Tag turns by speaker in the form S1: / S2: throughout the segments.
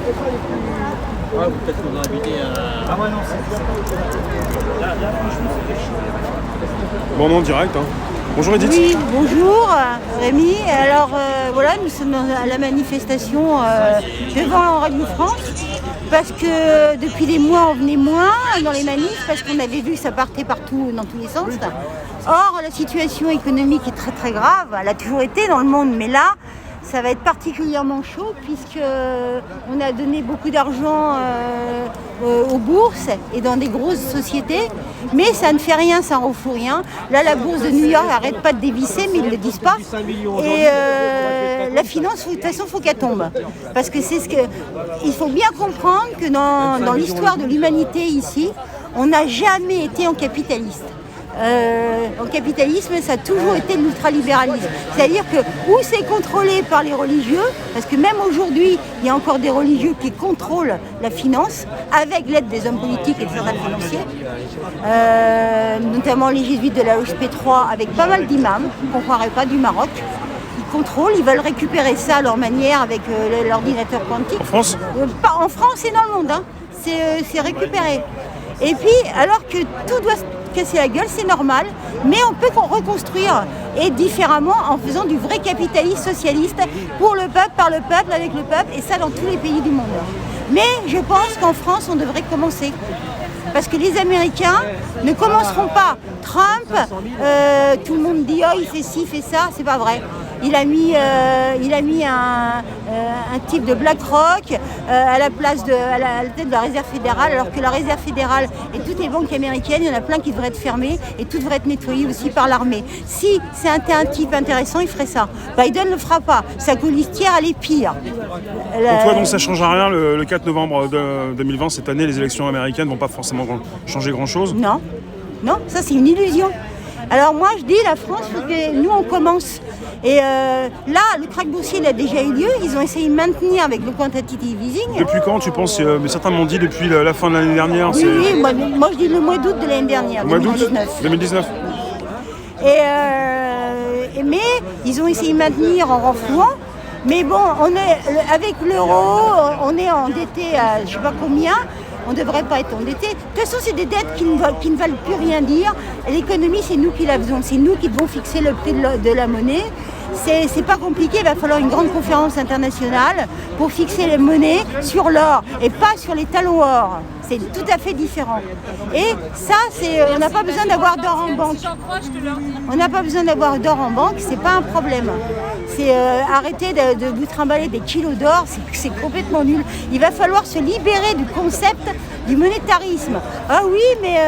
S1: Ah, peut-être qu'on a invité à... Ah ouais, non, c'est... Là, franchement, c'est chaud.
S2: Bon, on est en direct. Hein. Bonjour Edith.
S3: Oui, bonjour Rémi. Alors voilà, nous sommes à la manifestation devant Radio France parce que depuis des mois on venait moins dans les manifs parce qu'on avait vu que ça partait partout dans tous les sens. Or la situation économique est très très grave, elle a toujours été dans le monde, mais là ça va être particulièrement chaud puisqu'on a donné beaucoup d'argent aux bourses et dans des grosses sociétés, mais ça ne fait rien, ça ne refout rien. Là, la bourse de New York n'arrête pas de dévisser, mais ils ne le disent pas. Et la finance, de toute façon, il faut qu'elle tombe. Parce que c'est ce que... Il faut bien comprendre que dans l'histoire de l'humanité ici, on n'a jamais été en capitaliste. En capitalisme, ça a toujours été l'ultralibéralisme. C'est-à-dire que où c'est contrôlé par les religieux, parce que même aujourd'hui, il y a encore des religieux qui contrôlent la finance, avec l'aide des hommes politiques et de certains financiers, notamment les jésuites de la OSP3, avec pas mal d'imams, qu'on ne croirait pas, du Maroc. Ils contrôlent, ils veulent récupérer ça à leur manière avec l'ordinateur quantique.
S2: En France
S3: Pas en France et dans le monde, hein. C'est récupéré. Et puis, alors que tout doit casser la gueule, c'est normal, mais on peut reconstruire et différemment en faisant du vrai capitalisme socialiste pour le peuple, par le peuple, avec le peuple, et ça dans tous les pays du monde. Mais je pense qu'en France, on devrait commencer. Parce que les Américains ne commenceront pas. Trump, tout le monde dit oh il fait ci, il fait ça, c'est pas vrai. Il a mis un type de BlackRock à la tête de la Réserve fédérale, alors que la Réserve fédérale et toutes les banques américaines, il y en a plein qui devraient être fermées et tout devrait être nettoyé aussi par l'armée. Si c'est un type intéressant, il ferait ça. Biden ne le fera pas. Sa colistière, elle est pire.
S2: Pour toi, donc ça ne change rien le 4 novembre 2020, cette année, les élections américaines ne vont pas forcément changer grand-chose?
S3: Non, ça c'est une illusion. Alors moi je dis la France, faut que nous on commence. Et là, le krach boursier il a déjà eu lieu, ils ont essayé de maintenir avec le quantitative easing.
S2: Depuis quand tu penses? Mais certains m'ont dit depuis la fin de l'année dernière.
S3: Oui, moi je dis le mois d'août de l'année dernière,
S2: 2019.
S3: Mais ils ont essayé de maintenir en renflouant. Mais bon, avec l'euro, on est endetté à je ne sais pas combien. On ne devrait pas être endetté. De toute façon, c'est des dettes qui ne valent plus rien dire. L'économie, c'est nous qui la faisons. C'est nous qui devons fixer le prix de la monnaie. C'est pas compliqué. Il va falloir une grande conférence internationale pour fixer les monnaies sur l'or et pas sur les talons or. C'est tout à fait différent. Et ça, on n'a pas besoin d'avoir d'or en banque. On n'a pas besoin d'avoir d'or en banque, c'est pas un problème. C'est arrêter de vous trimballer des kilos d'or, c'est complètement nul. Il va falloir se libérer du concept du monétarisme. Ah oui, mais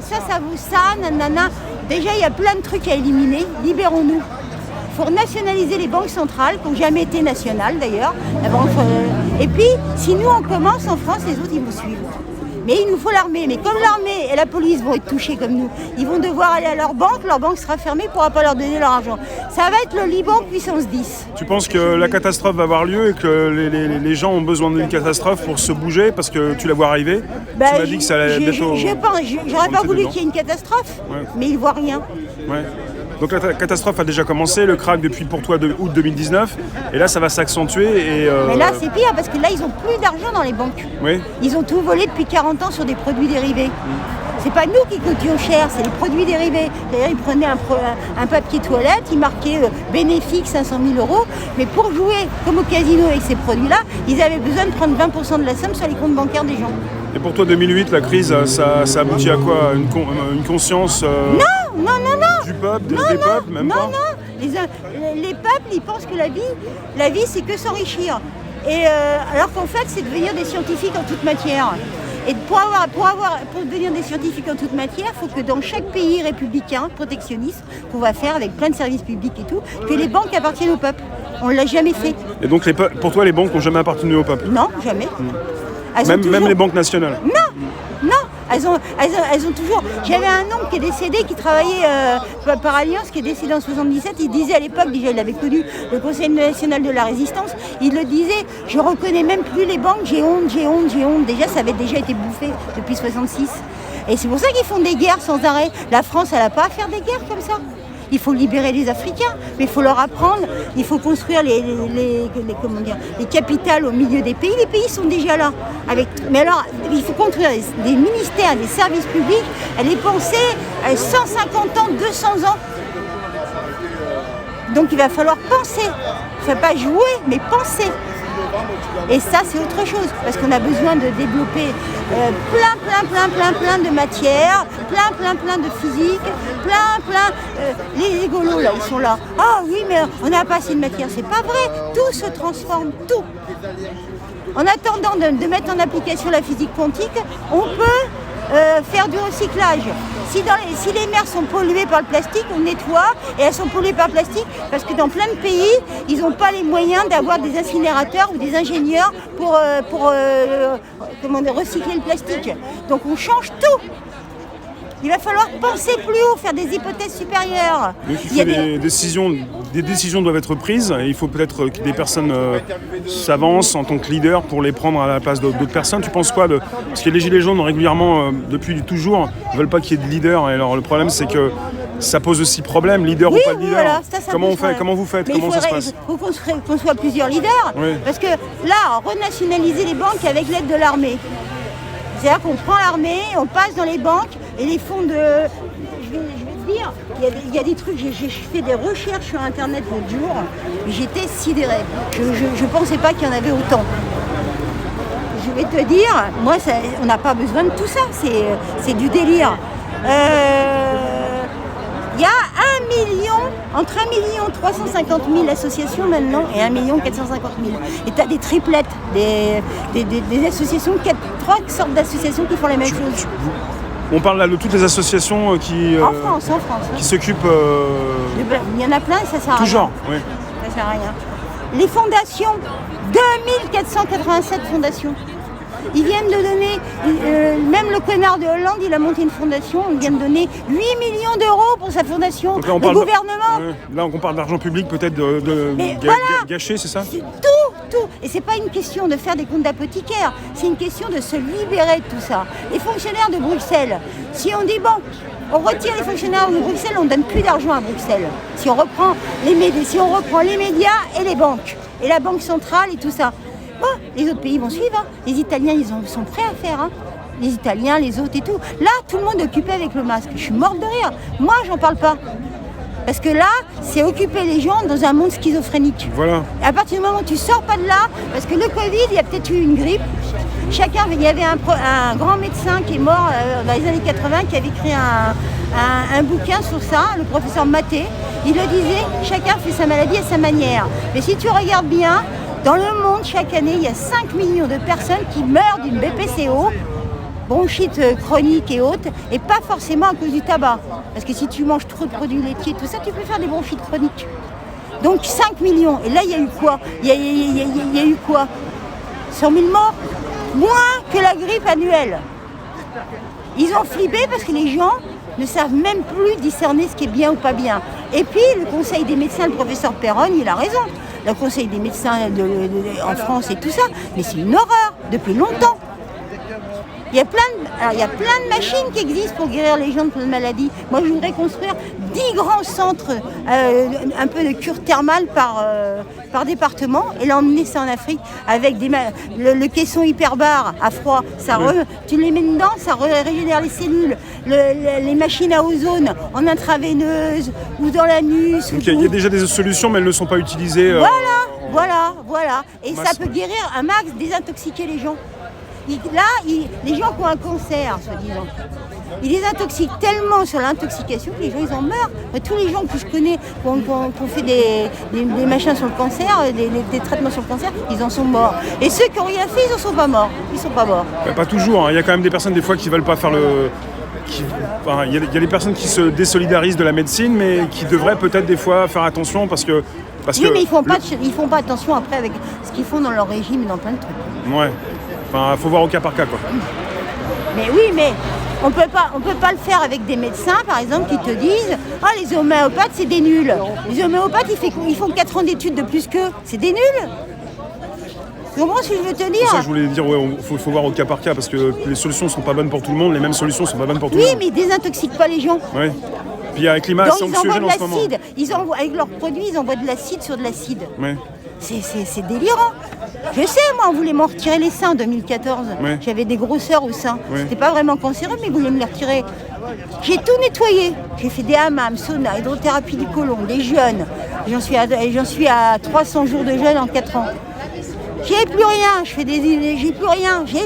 S3: ça vaut ça, nanana. Déjà, il y a plein de trucs à éliminer. Libérons-nous. Il faut nationaliser les banques centrales, qui n'ont jamais été nationales d'ailleurs. Et puis, si nous on commence en France, les autres ils vont suivre. Mais il nous faut l'armée. Mais comme l'armée et la police vont être touchés comme nous, ils vont devoir aller à leur banque sera fermée, on ne pourra pas leur donner leur argent. Ça va être le Liban puissance 10.
S2: Tu penses que la catastrophe va avoir lieu et que les gens ont besoin d'une catastrophe pour se bouger parce que tu la vois arriver? Tu m'as dit que ça allait bientôt...
S3: J'aurais pas voulu qu'il y ait une catastrophe, mais ils ne voient rien.
S2: Ouais. Donc la catastrophe a déjà commencé, le krach depuis pour toi de août 2019, et là ça va s'accentuer.
S3: Mais là c'est pire parce que là ils n'ont plus d'argent dans les banques.
S2: Oui.
S3: Ils ont tout volé depuis 40 ans sur des produits dérivés. C'est pas nous qui coûtions cher, c'est les produits dérivés. D'ailleurs, ils prenaient un papier toilette, ils marquaient bénéfice 500 000 €. Mais pour jouer comme au casino avec ces produits-là, ils avaient besoin de prendre 20% de la somme sur les comptes bancaires des gens.
S2: Et pour toi, 2008, la crise, ça aboutit à quoi? Une conscience
S3: Non.
S2: du peuple, des peuples, même pas?
S3: Non. Les peuples, ils pensent que la vie, c'est que s'enrichir. Et alors qu'en fait, c'est devenir des scientifiques en toute matière. Et pour devenir des scientifiques en toute matière, il faut que dans chaque pays républicain, protectionniste, qu'on va faire avec plein de services publics et tout, que les banques appartiennent au peuple. On ne l'a jamais fait.
S2: Et donc pour toi, les banques n'ont jamais appartenu au peuple?
S3: Non, jamais.
S2: Même les banques nationales?
S3: Non, elles ont toujours... J'avais un oncle qui est décédé, qui travaillait par Alliance, qui est décédé en 77. Il disait à l'époque, déjà il avait connu le Conseil national de la résistance, il le disait, je reconnais même plus les banques, j'ai honte. Déjà, ça avait déjà été bouffé depuis 66. Et c'est pour ça qu'ils font des guerres sans arrêt. La France, elle n'a pas à faire des guerres comme ça. Il faut libérer les Africains, mais il faut leur apprendre, il faut construire les capitales au milieu des pays. Les pays sont déjà là. Mais alors, il faut construire des ministères, des services publics, elle est pensée à 150 ans, 200 ans. Donc il va falloir penser. Il ne faut pas jouer, mais penser. Et ça, c'est autre chose, parce qu'on a besoin de développer plein de matières, plein de physique, les égolos, là, ils sont là. Ah oui, mais on n'a pas assez de matière. C'est pas vrai, tout se transforme, tout. En attendant de mettre en application la physique quantique, on peut faire du recyclage. Si les mers sont polluées par le plastique, on nettoie, et elles sont polluées par le plastique parce que dans plein de pays, ils n'ont pas les moyens d'avoir des incinérateurs ou des ingénieurs pour recycler le plastique. Donc on change tout. Il va falloir penser plus haut, faire des hypothèses supérieures.
S2: Donc des décisions doivent être prises, et il faut peut-être que des personnes s'avancent en tant que leader pour les prendre à la place d'autres personnes. Tu penses quoi parce que les Gilets jaunes, régulièrement, depuis toujours, ne veulent pas qu'il y ait de leader. Et alors le problème, c'est que ça pose aussi problème, leader ou pas de leader.
S3: Voilà, ça
S2: Comment on fait? Comment vous faites? Comment ça se passe?
S3: Il faut qu'on soit plusieurs leaders. Oui. Parce que là, renationaliser les banques avec l'aide de l'armée. C'est-à-dire qu'on prend l'armée, on passe dans les banques et les fonds de... Je vais te dire, il y a des trucs, j'ai fait des recherches sur Internet l'autre jour, et j'étais sidérée. Je ne pensais pas qu'il y en avait autant. Je vais te dire, moi, on n'a pas besoin de tout ça, c'est du délire. Il y a entre 1 350 000 associations maintenant et 1 450 000. Et tu as des triplettes, des associations, 3 sortes d'associations qui font la même chose.
S2: On parle là de toutes les associations qui...
S3: En France.
S2: Qui s'occupent...
S3: Il y en a plein et ça sert à rien.
S2: Tout genre, oui.
S3: Ça sert à rien. Les fondations, 2487 fondations. Ils viennent de donner, même le connard de Hollande, il a monté une fondation, il vient de donner 8 millions d'euros pour sa fondation.
S2: Là,
S3: le gouvernement.
S2: Là, on parle d'argent public peut-être gâché, c'est ça?
S3: Tout. Et c'est pas une question de faire des comptes d'apothicaire, c'est une question de se libérer de tout ça. Les fonctionnaires de Bruxelles, si on dit bon, on retire les fonctionnaires de Bruxelles, on ne donne plus d'argent à Bruxelles. Si on reprend les médias et les banques, et la banque centrale et tout ça. Bon, les autres pays vont suivre. Hein. Les Italiens, sont prêts à faire. Hein. Les Italiens, les autres et tout. Là, tout le monde est occupé avec le masque. Je suis morte de rire. Moi, j'en parle pas. Parce que là, c'est occuper les gens dans un monde schizophrénique.
S2: Voilà.
S3: Et à partir du moment où tu sors pas de là, parce que le Covid, il y a peut-être eu une grippe. Il y avait un grand médecin qui est mort dans les années 80 qui avait écrit un bouquin sur ça, le professeur Maté. Il le disait, chacun fait sa maladie à sa manière. Mais si tu regardes bien, dans le monde, chaque année, il y a 5 millions de personnes qui meurent d'une BPCO, bronchite chronique et autres, et pas forcément à cause du tabac. Parce que si tu manges trop de produits laitiers, tout ça, tu peux faire des bronchites chroniques. Donc 5 millions. Et là, il y a eu quoi? Il y a eu quoi? 100 000 morts? Moins que la grippe annuelle. Ils ont flippé parce que les gens ne savent même plus discerner ce qui est bien ou pas bien. Et puis, le conseil des médecins, le professeur Perron, il a raison. Le conseil des médecins en France et tout ça, mais c'est une horreur, depuis longtemps. Il y a plein de machines qui existent pour guérir les gens de plein de maladies. Moi, je voudrais construire 10 grands centres, un peu de cure thermale par département, et l'emmener ça en Afrique avec le caisson hyperbare à froid. Tu les mets dedans, ça régénère les cellules. Les machines à ozone en intraveineuse ou dans l'anus.
S2: Il y a déjà des solutions, mais elles ne sont pas utilisées.
S3: Voilà. Et ça peut guérir un max, désintoxiquer les gens. Les gens qui ont un cancer, soi-disant, ils les intoxiquent tellement sur l'intoxication que les gens, ils en meurent. Tous les gens que je connais qui ont fait des machins sur le cancer, des traitements sur le cancer, ils en sont morts. Et ceux qui n'ont rien fait, ils n'en sont pas morts. Ils sont pas morts.
S2: Pas toujours. Il y a quand même des personnes, des fois, qui ne veulent pas faire il y a des personnes qui se désolidarisent de la médecine, mais qui devraient peut-être des fois faire attention parce que...
S3: Oui, mais ils font pas attention après avec ce qu'ils font dans leur régime et dans plein de trucs.
S2: Ouais. Enfin, faut voir au cas par cas, quoi.
S3: Mais oui, mais on peut pas le faire avec des médecins, par exemple, qui te disent « Ah, les homéopathes, c'est des nuls. Les homéopathes, ils font 4 ans d'études de plus qu'eux. C'est des nuls. » Tu comprends ce que je veux te dire?
S2: C'est ça, je voulais dire, faut voir au cas par cas, parce que les solutions sont pas bonnes pour tout le monde, les mêmes solutions sont pas bonnes pour tout le monde.
S3: Oui, mais ils désintoxiquent pas les gens.
S2: Ouais. Puis il y a un climat
S3: Donc
S2: assez
S3: ils envoient
S2: anxiogène
S3: de
S2: en ce moment.
S3: l'acide. Avec leurs produits, ils envoient de l'acide sur de l'acide.
S2: Ouais.
S3: C'est délirant. Je sais, moi, on voulait m'en retirer les seins en 2014.
S2: Ouais.
S3: J'avais des grosseurs au sein.
S2: Ouais.
S3: C'était pas vraiment cancéreux, mais ils voulaient me les retirer. J'ai tout nettoyé. J'ai fait des hammams, sauna, hydrothérapie du côlon, des jeûnes. J'en suis à 300 jours de jeûne en 4 ans. J'ai plus rien, j'ai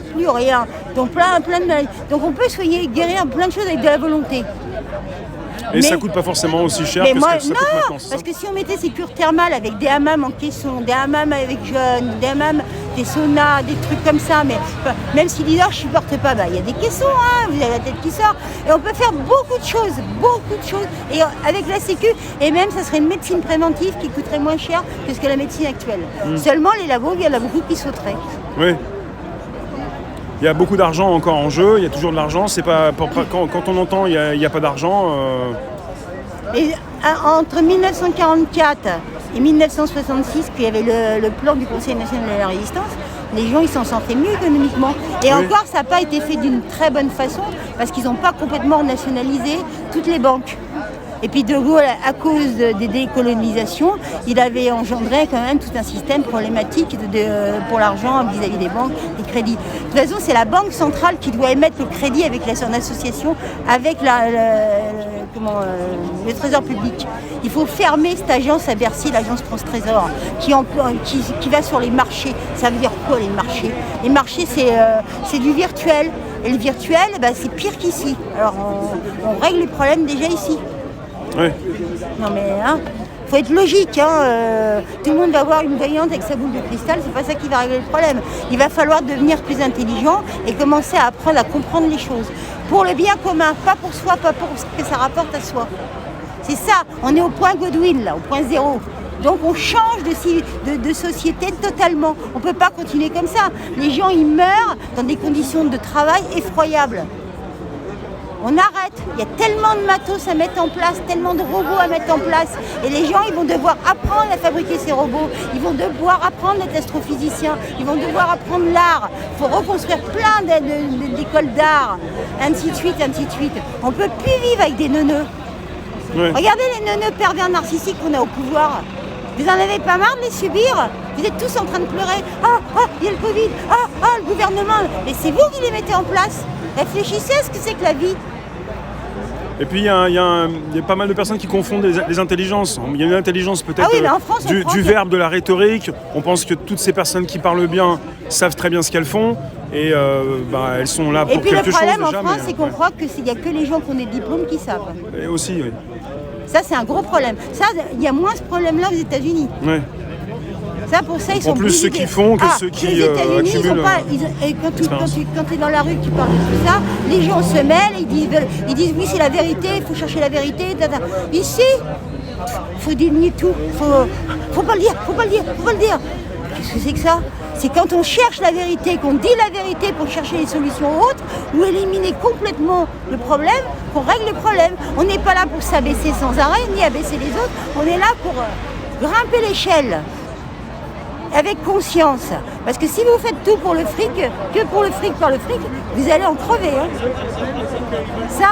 S3: plus rien. Donc plein de maladies. Donc on peut soigner, guérir plein de choses avec de la volonté.
S2: Et ça coûte pas forcément aussi cher que ce que ça coûte maintenant, c'est ça?
S3: Parce que si on mettait ces cures thermales avec des hammams en caisson, des hammams avec jeûne, des hammams, des saunas, des trucs comme ça, mais même si l'hiver je supporte pas, il y a des caissons, hein, vous avez la tête qui sort, et on peut faire beaucoup de choses, et avec la sécu, et même ça serait une médecine préventive qui coûterait moins cher que ce que la médecine actuelle. Seulement les labos, il y en a beaucoup qui sauteraient.
S2: Oui. Il y a beaucoup d'argent encore en jeu, il y a toujours de l'argent. C'est pas quand on entend il y a pas d'argent.
S3: Et entre 1944 et 1966, qu'il y avait le plan du Conseil national de la résistance, les gens ils s'en sortaient mieux économiquement. Et encore, ça n'a pas été fait d'une très bonne façon parce qu'ils n'ont pas complètement nationalisé toutes les banques. Et puis De Gaulle, à cause des décolonisations, il avait engendré quand même tout un système problématique pour l'argent vis-à-vis des banques, des crédits. De toute façon, c'est la Banque centrale qui doit émettre le crédit avec son association, avec le Trésor public. Il faut fermer cette agence à Bercy, l'agence France Trésor, qui va sur les marchés. Ça veut dire quoi les marchés? Les marchés, c'est du virtuel. Et le virtuel, c'est pire qu'ici. Alors on règle les problèmes déjà ici.
S2: Oui.
S3: Non mais faut être logique, tout le monde va avoir une voyante avec sa boule de cristal, c'est pas ça qui va régler le problème. Il va falloir devenir plus intelligent et commencer à apprendre à comprendre les choses. Pour le bien commun, pas pour soi, pas pour ce que ça rapporte à soi. C'est ça, on est au point Godwin là, au point zéro. Donc on change de société totalement. On ne peut pas continuer comme ça. Les gens ils meurent dans des conditions de travail effroyables. On arrête, il y a tellement de matos à mettre en place, tellement de robots à mettre en place. Et les gens, ils vont devoir apprendre à fabriquer ces robots. Ils vont devoir apprendre d'être astrophysiciens. Ils vont devoir apprendre l'art. Il faut reconstruire plein d'écoles d'art, ainsi de suite, ainsi de suite. On ne peut plus vivre avec des neuneux. Ouais. Regardez les neuneux pervers narcissiques qu'on a au pouvoir. Vous en avez pas marre de les subir? Vous êtes tous en train de pleurer. Il y a le Covid. Le gouvernement. Mais c'est vous qui les mettez en place. Réfléchissez à ce que c'est que la vie.
S2: Et puis il y a pas mal de personnes qui confondent les intelligences. Il y a une intelligence peut-être du verbe, de la rhétorique. On pense que toutes ces personnes qui parlent bien savent très bien ce qu'elles font. Et elles sont là pour quelque chose.
S3: Et puis le problème
S2: déjà,
S3: en France, c'est qu'on croit qu'il n'y a que les gens qui ont des diplômes qui savent.
S2: Et aussi, oui.
S3: Ça, c'est un gros problème. Ça, il y a moins ce problème-là aux États-Unis.
S2: Ouais.
S3: Ça, pour ça, ils sont
S2: plus ceux qui font que ceux qui
S3: les États-Unis,
S2: accumulent.
S3: Quand tu es dans la rue, tu parles de tout ça, les gens se mêlent, ils disent oui, c'est la vérité, il faut chercher la vérité. Tata. Ici, il faut dénier tout. Faut pas le dire. Qu'est-ce que c'est que ça? C'est quand on cherche la vérité, qu'on dit la vérité pour chercher les solutions autres ou éliminer complètement le problème, qu'on règle le problème. On n'est pas là pour s'abaisser sans arrêt, ni abaisser les autres. On est là pour grimper l'échelle. Avec conscience. Parce que si vous faites tout pour le fric, que pour le fric par le fric, vous allez en crever. Ça,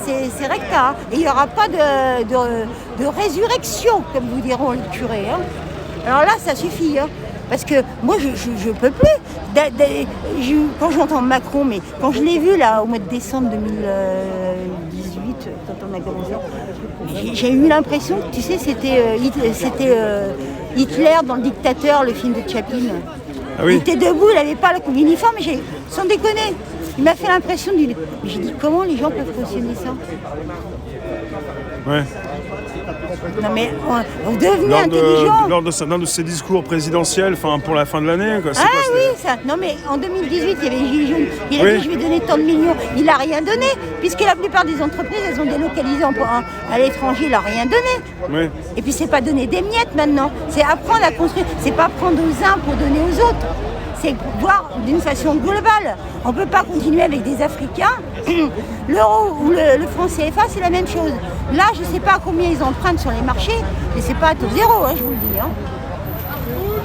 S3: c'est recta. Et il n'y aura pas de résurrection, comme vous diront les curés. Alors là, ça suffit. Parce que moi, je peux plus. Quand j'entends Macron, mais quand je l'ai vu là au mois de décembre 2018, quand on a commencé, j'ai eu l'impression que, tu sais, c'était Hitler dans Le Dictateur, le film de Chaplin. Ah oui. Il était debout, il n'avait pas l'uniforme, mais sans déconner. Il m'a fait l'impression mais j'ai dit, comment les gens peuvent cautionner ça?
S2: Ouais.
S3: Non mais vous devenez intelligent.
S2: Lors d'un de ces discours présidentiels pour la fin de l'année. Quoi.
S3: Ça. Non mais en 2018, il y avait les Gilets jaunes. Il a dit je vais donner tant de millions. Il n'a rien donné, puisque la plupart des entreprises, elles ont délocalisé à l'étranger, il n'a rien donné. Oui. Et puis c'est pas donner des miettes maintenant. C'est apprendre à construire. C'est pas prendre aux uns pour donner aux autres. C'est voir d'une façon globale. On ne peut pas continuer avec des Africains. L'euro ou le franc CFA, c'est la même chose. Là, je ne sais pas combien ils empruntent sur les marchés, mais c'est pas à taux zéro, je vous le dis.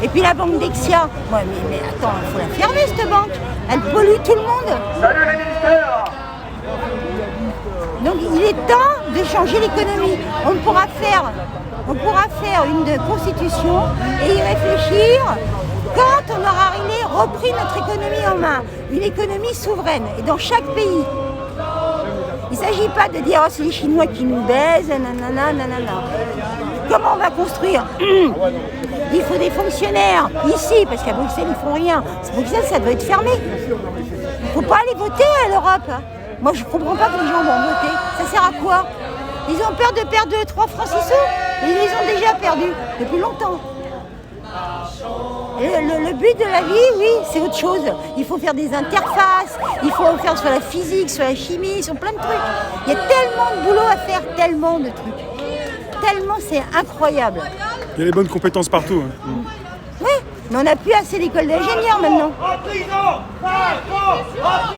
S3: Et puis la banque Dexia, mais attends, il faut la fermer cette banque. Elle pollue tout le monde.
S4: Salut les ministères.
S3: Donc il est temps de changer l'économie. On pourra faire une constitution et y réfléchir quand on aura repris notre économie en main, une économie souveraine, et dans chaque pays. Il ne s'agit pas de dire oh, c'est les Chinois qui nous baisent, nanana, nanana. Comment on va construire? Il faut des fonctionnaires ici, parce qu'à Bruxelles ils font rien. À Bruxelles ça doit être fermé. Il ne faut pas aller voter à l'Europe. Moi je ne comprends pas que les gens vont voter. Ça sert à quoi? Ils ont peur de perdre 3 francs 6 sous. Ils les ont déjà perdus depuis longtemps. Le but de la vie, oui, c'est autre chose. Il faut faire des interfaces, il faut faire sur la physique, sur la chimie, sur plein de trucs. Il y a tellement de boulot à faire, tellement de trucs. Tellement, c'est incroyable.
S2: Il y a les bonnes compétences partout.
S3: Oui, mais on n'a plus assez d'écoles d'ingénieurs maintenant.